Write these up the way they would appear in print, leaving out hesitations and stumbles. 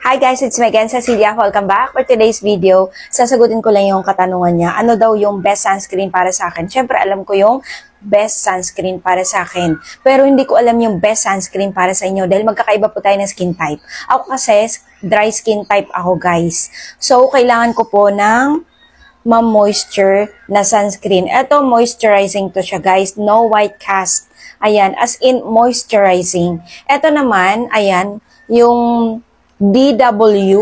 Hi guys, it's me again, Cecilia. Welcome back. For today's video, sasagutin ko lang yung katanungan niya. Ano daw yung best sunscreen para sa akin? Siyempre, alam ko yung best sunscreen para sa akin. Pero hindi ko alam yung best sunscreen para sa inyo dahil magkakaiba po tayo ng skin type. Ako kasi, dry skin type ako guys. So, kailangan ko po ng ma-moisture na sunscreen. Ito, moisturizing to siya guys. No white cast. Ayan, as in moisturizing. Ito naman, ayan, yung DW.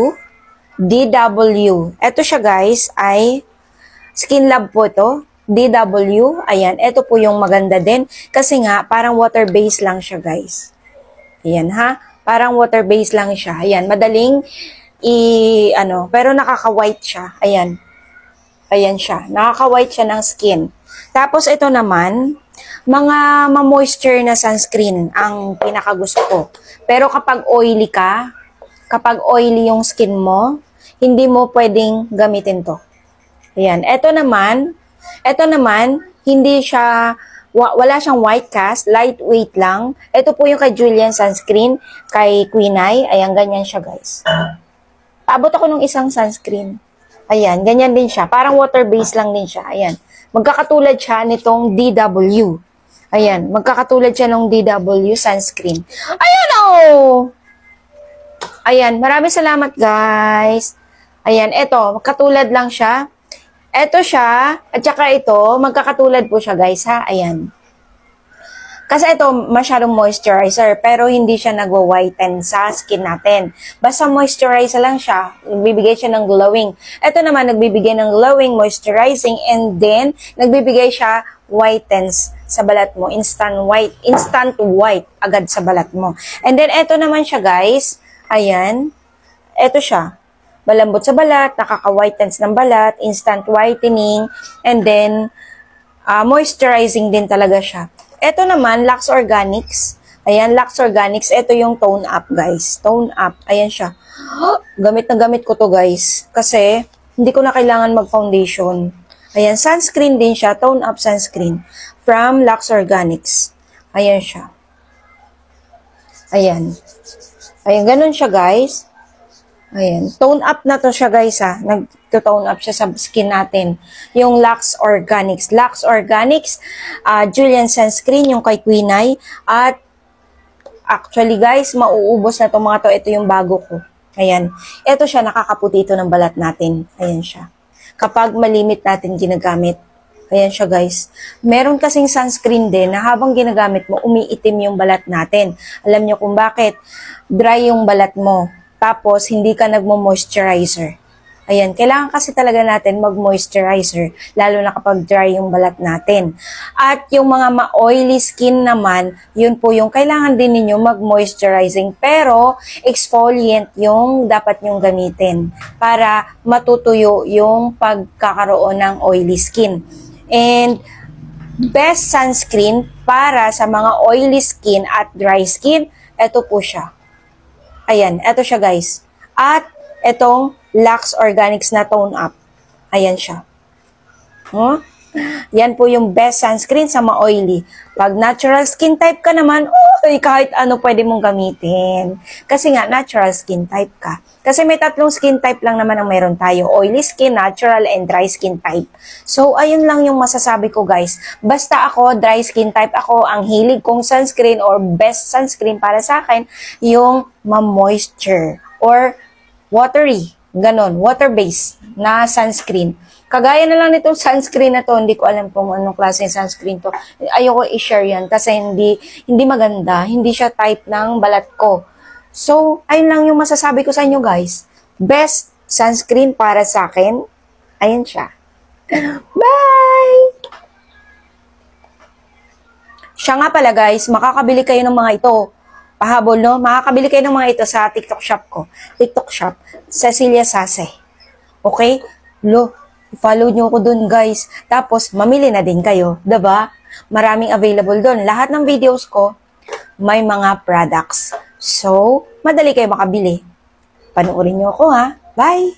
Ito siya guys, ay Skin Lab po ito. DW, ayan, ito po yung maganda din. Kasi nga, parang water-based lang siya guys. Ayan ha, parang water-based lang siya. Ayan, madaling pero nakaka-white siya. Ayan. Ayan siya. Nakaka-white siya ng skin. Tapos ito naman, mga ma-moisture na sunscreen ang pinakagusto ko. Pero kapag oily yung skin mo, hindi mo pwedeng gamitin to. Ayan. Ito naman, hindi siya, wala siyang white cast, lightweight lang. Ito po yung kay Julian sunscreen, kay Queen Eye. Ayan, ganyan siya guys. Paabot ako ng isang sunscreen. Ayan, ganyan din siya. Parang water-based lang din siya. Ayan. Magkakatulad siya nitong DW. Ayan, magkakatulad siya ng DW sunscreen. Ayan oh! Ayan, maraming salamat guys. Ayan, eto, katulad lang siya. Eto siya, at saka ito, magkakatulad po siya guys ha. Ayan. Kasi ito, masyadong moisturizer, pero hindi siya nagwa-whiten sa skin natin. Basta moisturizer lang siya, nagbibigay siya ng glowing. Ito naman, nagbibigay ng glowing, moisturizing, and then, nagbibigay siya whitens sa balat mo. Instant white agad sa balat mo. And then, ito naman siya guys. Ayan. Ito siya. Malambot sa balat, nakaka-whitens ng balat, instant whitening, and then, moisturizing din talaga siya. Ito naman, Lux Organics. Ayan, Lux Organics. Ito yung tone up, guys. Tone up. Ayan siya. Gamit na gamit ko to, guys. Kasi, hindi ko na kailangan mag-foundation. Ayan, sunscreen din siya. Tone up sunscreen. From Lux Organics. Ayan siya. Ayan. Ayan, ganun siya, guys. Ayan. Tone up na to siya, guys, ha. Nag-tone up siya sa skin natin. Yung Lux Organics. Lux Organics, Julian Sunscreen, yung kay Queen Eye. At, actually, guys, mauubos na to mga to. Ito yung bago ko. Ayan. Ito siya, nakakaputi ito ng balat natin. Ayan siya. Kapag malimit natin ginagamit. Ayan siya guys. Meron kasing sunscreen din na habang ginagamit mo, umiitim yung balat natin. Alam nyo kung bakit? Dry yung balat mo. Tapos, hindi ka nagmo-moisturizer. Ayan, kailangan kasi talaga natin mag-moisturizer, lalo na kapag dry yung balat natin. At yung mga ma-oily skin naman, yun po yung kailangan din ninyo mag-moisturizing, pero exfoliant yung dapat nyong gamitin para matutuyo yung pagkakaroon ng oily skin. And best sunscreen para sa mga oily skin at dry skin, eto po siya. Ayan, eto siya guys. At etong Lux Organics na tone up. Ayan siya. Huh? Yan po yung best sunscreen sa ma-oily. Pag natural skin type ka naman, kahit ano pwede mong gamitin. Kasi nga, natural skin type ka. Kasi may tatlong skin type lang naman ang meron tayo. Oily skin, natural, and dry skin type. So, ayun lang yung masasabi ko guys. Basta ako, dry skin type ako, ang hilig kong sunscreen or best sunscreen para sa akin, yung ma-moisture or watery. Ganon, water-based na sunscreen. Kagaya na lang nitong sunscreen na to, hindi ko alam kung anong klase ng sunscreen to. Ayoko i-share yan kasi hindi maganda, hindi siya type ng balat ko. So, ayun lang yung masasabi ko sa inyo guys. Best sunscreen para sa akin, ayun siya. Bye! Siya nga pala guys, makakabili kayo ng mga ito. Pahabol, no? Makakabili kayo ng mga ito sa TikTok shop ko. TikTok shop, Cecilia Sase. Okay? Follow nyo ko dun, guys. Tapos, mamili na din kayo. Diba? Maraming available dun. Lahat ng videos ko, may mga products. So, madali kayo makabili. Panuorin nyo ako, ha? Bye!